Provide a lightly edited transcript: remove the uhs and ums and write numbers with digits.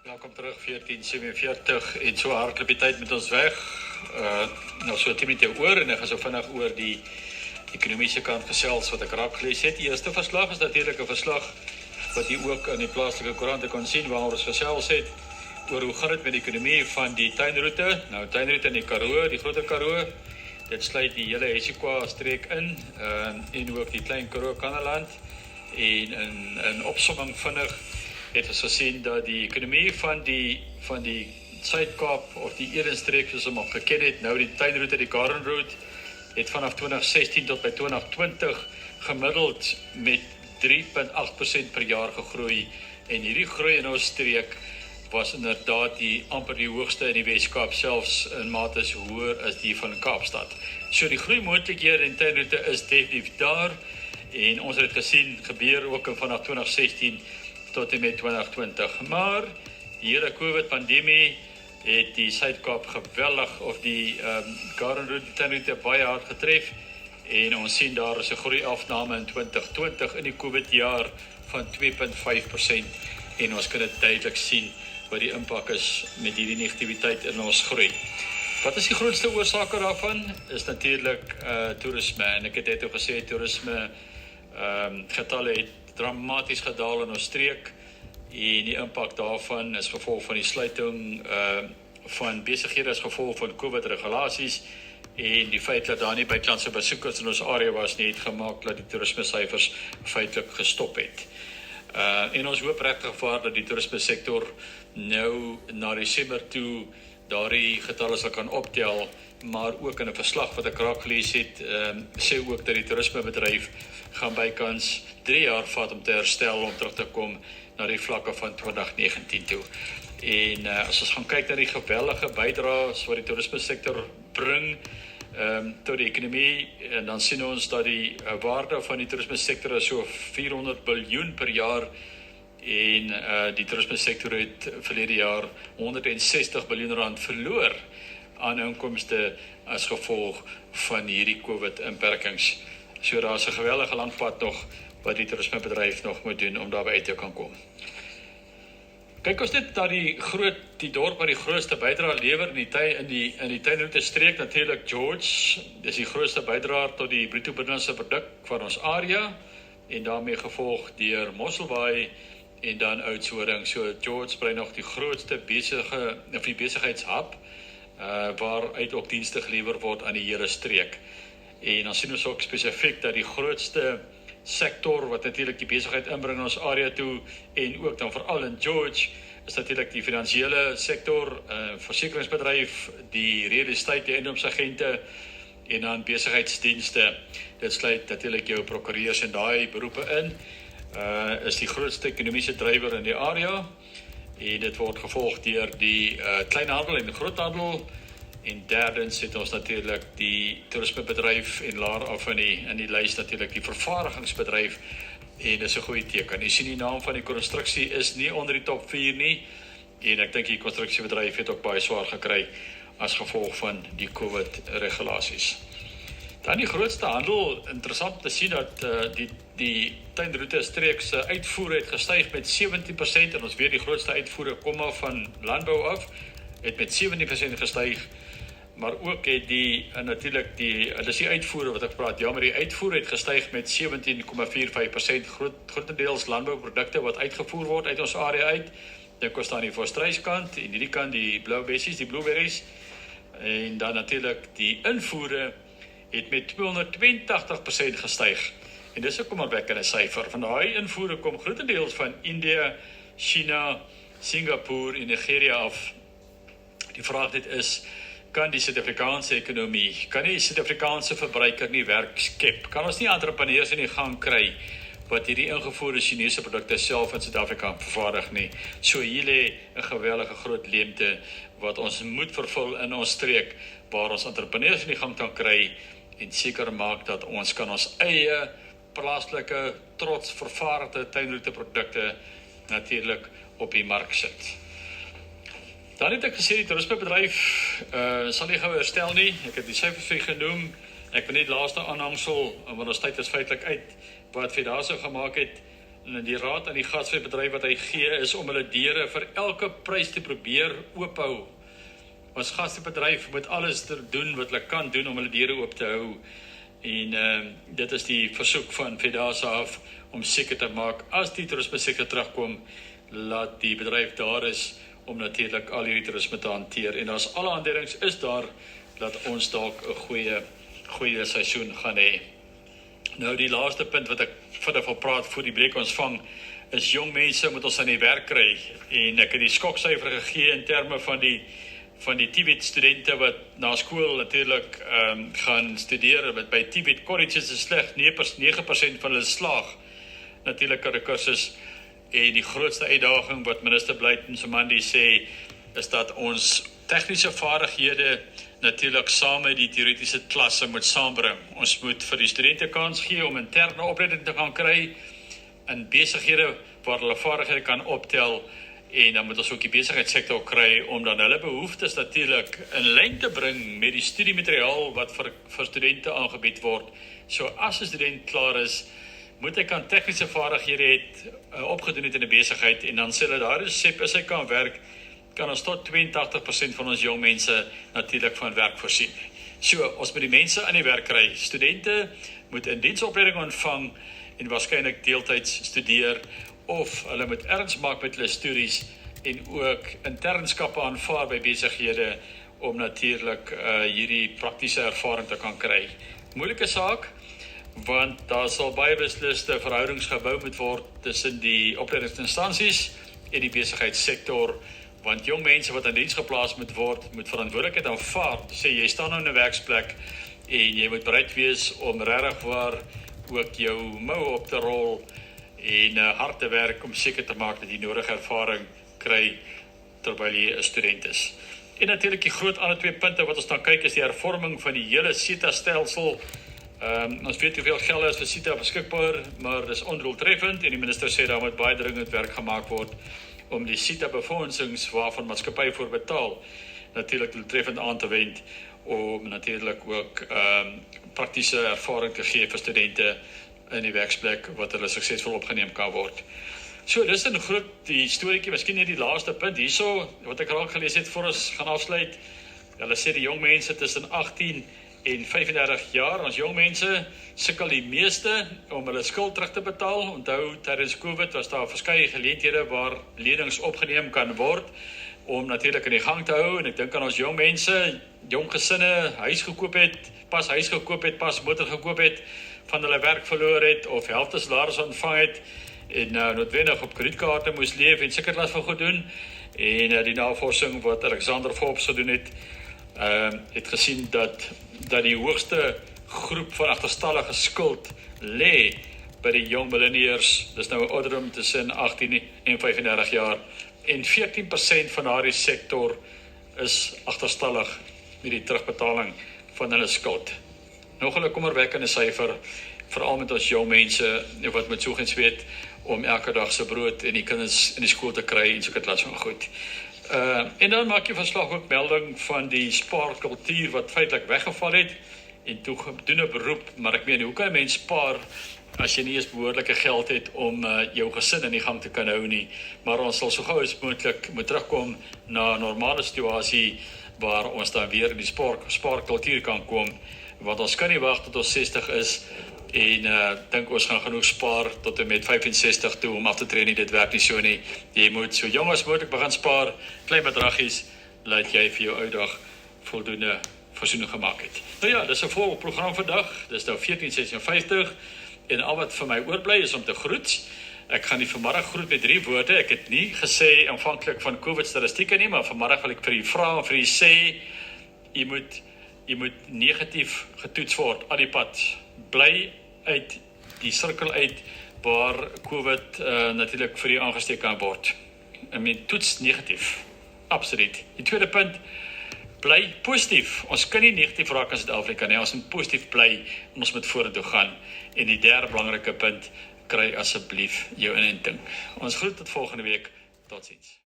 Welkom terug, 14:47 en so hardloop die tyd met ons weg. Nou so 10 minute oor en ek gaan so vinnig oor die ekonomiese kant gesels wat ek raak gelees het. Die eerste verslag is natuurlik 'n verslag wat jy ook in die plaaslike koerante kon sien waar ons gesels het oor hoe gaan dit met die ekonomie van die tuinroete. Nou tuinroete in die Karoo, die groter Karoo, dit sluit die hele Hessequa streek in en ook die klein Karoo Kannaland. En in opsomming vinnig het ons gesien dat die ekonomie van die Suid-Kaap of die Edenstreek soos ons hom geken het, nou die tuinroete, die Garden Route, het vanaf 2016 tot by 2020 gemiddeld met 3,8% per jaar gegroei. En hierdie groei in ons streek was inderdaad amper die hoogste in die Wes-Kaap, selfs in mate hoër as die van Kaapstad. So die groei moontlikhede in tuinroete is definitief daar en ons het gesien gebeur ook vanaf 2016 tot en met 2020. Maar die hele COVID-pandemie het die Suid-Kaap geweldig, of die Garden Route, die tuinroete baie hard getref. En ons sien daar is 'n groei afname in 2020 in die COVID-jaar van 2,5%. En ons kan dit duidelik sien wat die impak is met hierdie negativiteit in ons groei. Wat is die grootste oorsake daarvan? Is natuurlik toerisme. En ek het net al gesê, toerisme getalle het dramaties gedaal in ons streek en die impak daarvan is gevolg van die sluiting van besighede as gevolg van COVID-regulasies en die feit dat daar nie buitelandse besoekers in ons area was nie, het gemaak dat die toerisme syfers feitelik gestop het. En ons hoop regtig vaar dat die toerisme sektor nou na Desember toe daardie getalle sal kan optel, maar ook in 'n verslag wat ek raak gelees het, sê ook dat die toerismebedryf gaan bykans 3 jaar vat om te herstel, om terug te kom na die vlakke van 2019 toe. En as ons gaan kyk na die geweldige bydraes wat die toerismesektor bring tot die ekonomie, en dan sien ons dat die waarde van die toerismesektor is so 400 biljoen per jaar, en die toerismesektor het verlede jaar 160 biljoen rand verloor aan inkomste as gevolg van hierdie COVID-inperkings. So daar is 'n geweldige lang pad nog wat die toerismebedryf nog moet doen om daarby uit te kan kom. Kyk ons net dat die dorp wat die grootste bydrae lewer in die tuinroete streek, natuurlik George, dis die grootste bydraer tot die bruto binnelandse produk van ons area en daarmee gevolg deur Mosselbaai en dan Oudtshoorn. So George bly nog die grootste besigheidshub waaruit ook dienste gelewer word aan die hele streek. En dan sien ons ook spesifiek dat die grootste sektor wat natuurlik die besigheid inbring in ons area toe en ook dan veral in George is natuurlik die finansiële sektor, versekeringsbedryf, die real estate, die eiendomsagente en dan besigheidsdienste. Dit sluit natuurlik jou prokureurs en daai beroepe in. Is die grootste ekonomiese drywer in die area en dit word gevolg deur die kleinhandel en groothandel. En derdens het ons natuurlik die toerismebedryf en laer af in die lys natuurlik die vervaardigingsbedryf en dis 'n goeie teken. Jy sien die naam van die konstruksie is nie onder die top 4 nie en ek dink die konstruksiebedryf het ook baie swaar gekry as gevolg van die COVID-regulasies. Dan die grootste handel, interessant te sien dat die tuinroete streek se uitvoer het gestyg met 17% en ons weet die grootste uitvoere kom af van landbou af, het met 17% gestyg. Maar ook het natuurlik dis die uitvoere wat ek praat, maar die uitvoer het gestyg met 17,45%, grootendeels landbouprodukte wat uitgevoer word uit ons area uit. Dink ons aan die volstruiskant en hierdie kant die blou bessies, die blueberries. En dan natuurlik die invoere het met 282% gestyg. En dis 'n kommerwekkende syfer. Van daai invoere kom grootendeels van India, China, Singapore en Nigeria af. Die vraag dit is, kan die Suid-Afrikaanse ekonomie, kan die Suid-Afrikaanse verbruiker nie werk skep? Kan ons nie entrepreneurs in die gang kry wat hierdie ingevoerde Chinese produkte self in Suid-Afrika vervaardig nie? So hier lê 'n geweldige groot leemte wat ons moet vervul in ons streek waar ons entrepreneurs in die gang kan kry en seker maak dat ons kan ons eie plaaslike trots vervaardigde tuinroete produkte natuurlik op die mark sit. Dan het ek gesê die toerismebedryf sal nie gou herstel nie. Ek het die syfers vir genoem. Ek wil net laaste aanhangsel, want ons tyd is feitelik uit, wat vir daarso gemaak het, En die raad aan die gasvryebedryf wat hy gee is om hulle deure vir elke prys te probeer oophou. Ons gasvryebedryf moet alles doen wat hulle kan doen om hulle deure oop te hou. En dit is die versoek van Fedasa af om seker te maak, as die toerisme sektor terugkom, laat die bedryf daar is om natuurlik al hierdie toerisme te hanteer. En as alle aanduidings is daar, dat ons dalk 'n goeie seisoen gaan hê. Nou die laaste punt wat ek verder wil praat voor die breek ons vang, is jong mense moet ons aan die werk kry. En ek het die skoksyfer gegee in terme van die TVET studente wat na skool natuurlik gaan studeer. By TVET colleges is slegs 9% van hulle slaag natuurlik aan die kursus. En die grootste uitdaging wat minister Blyton Nzimande sê, is dat ons tegniese vaardighede natuurlik saam met die teoretiese klasse moet saambring. Ons moet vir die studente kans gee om interne opleiding te gaan kry in besighede waar hulle vaardighede kan optel, en dan moet ons ook die besigheidssektor kry om dan hulle behoeftes natuurlik in lyn te bring met die studiemateriaal wat vir studente aangebied word. So as 'n student klaar is, moet hy kan tegniese vaardighede het opgedoen het in 'n besigheid, en dan sê hulle daar is as hy kan werk, kan ons tot 82% van ons jong mense natuurlik van werk voorsien. So, ons moet die mense aan die werk kry. Studente moet in diensopleiding ontvang en waarskynlik deeltyds studeer, of hulle moet erns maak met hulle studies en ook internskappe aanvaar by besighede om natuurlik hierdie praktiese ervaring te kan kry. Moeilike saak, want daar sal baie besliste verhoudings gebou moet word tussen die opleidingsinstansies en die besigheidssektor, want jong mense wat in diens geplaas moet word, moet verantwoordelikheid aanvaar. Sê jy staan nou in 'n werksplek en jy moet bereid wees om regtig waar ook jou mou op te rol en hard te werk om seker te maak dat jy nodige ervaring kry terwyl jy 'n student is. En natuurlik die groot ander twee punte wat ons dan kyk is die hervorming van die hele SETA-stelsel. Ons weet hoeveel geld is vir SETA beskikbaar, maar dis ondoeltreffend en die minister sê daar moet baie dringend werk gemaak word om die SETA-befondsings waarvan maatskappy voor betaal natuurlik doeltreffend aan te wend, om natuurlik ook praktiese ervaring te gee vir studente in die werksplek wat hulle suksesvol opgeneem kan word. So, dis 'n groot die storieetjie, miskien net die laaste punt hierso wat ek raak gelees het voor ons gaan afsluit. Hulle sê die jong mense tussen 18 en 35 jaar, ons jong mense sukkel die meeste om hulle skuld terug te betaal. Onthou, tydens COVID was daar verskeie geleenthede waar lenings opgeneem kan word om natuurlik in die gang te hou, en ek dink aan ons jong mense, jong gesinne, huis gekoop het, pas motor gekoop het, van hulle werk verloor het of helfte salaris ontvang het en noodwendig op kredietkaarte moes leef en sekerlas van goed doen. En die navorsing wat Alexander Forbes gedoen het gesien dat die hoogste groep van agterstallige skuld lê by die jong millennials. Dis nou 'n ouderdom tussen 18 en 35 jaar. En 14% van daardie sektor is agterstallig met die terugbetaling van hulle skuld. Nog 'n kommerwekkende syfer, veral met ons jong mense wat met soegens weet om elke dag se brood en die kinders in die skool te kry en soort las van goed. En dan maak jy verslag ook melding van die spaarkultuur wat feitelik weggeval het en toe doen 'n beroep, maar ek meen, hoe kan 'n mens spaar as jy nie eens behoorlike geld het om jou gesin in die gang te kan hou nie? Maar ons sal so gou as moontlik moet terugkom na 'n normale situasie waar ons dan weer in die spaarkultuur kan kom, want ons kan nie wag tot ons 60 is en dink ons gaan genoeg spaar tot en met 65 toe om af te tree nie. Dit werk nie so nie. Jy moet so jong as moontlik begin spaar, klein bedragies, laat jy vir jou uitdag voldoende voorsiening gemaak het. Nou ja, dis 'n vol program vandag. Dis nou 14:56 en al wat vir my oorbly is om te groet. Ek gaan die vanmiddag groet met 3 woorde. Ek het nie gesê aanvanklik van COVID statistieke nie, maar vanmiddag wil ek vir u vra en vir u sê, jy moet negatief getoets word al die pad. Bly uit die sirkel uit waar COVID natuurlik vir u aangesteek kan word. I mean, toets negatief. Absoluut. Die tweede punt, bly positief. Ons kan nie negatief raak in Suid-Afrika nie. Ons moet positief bly en ons moet vorentoe gaan. En die derde belangrike punt, kry asseblief jou inenting. Ons groet tot volgende week. Totsiens.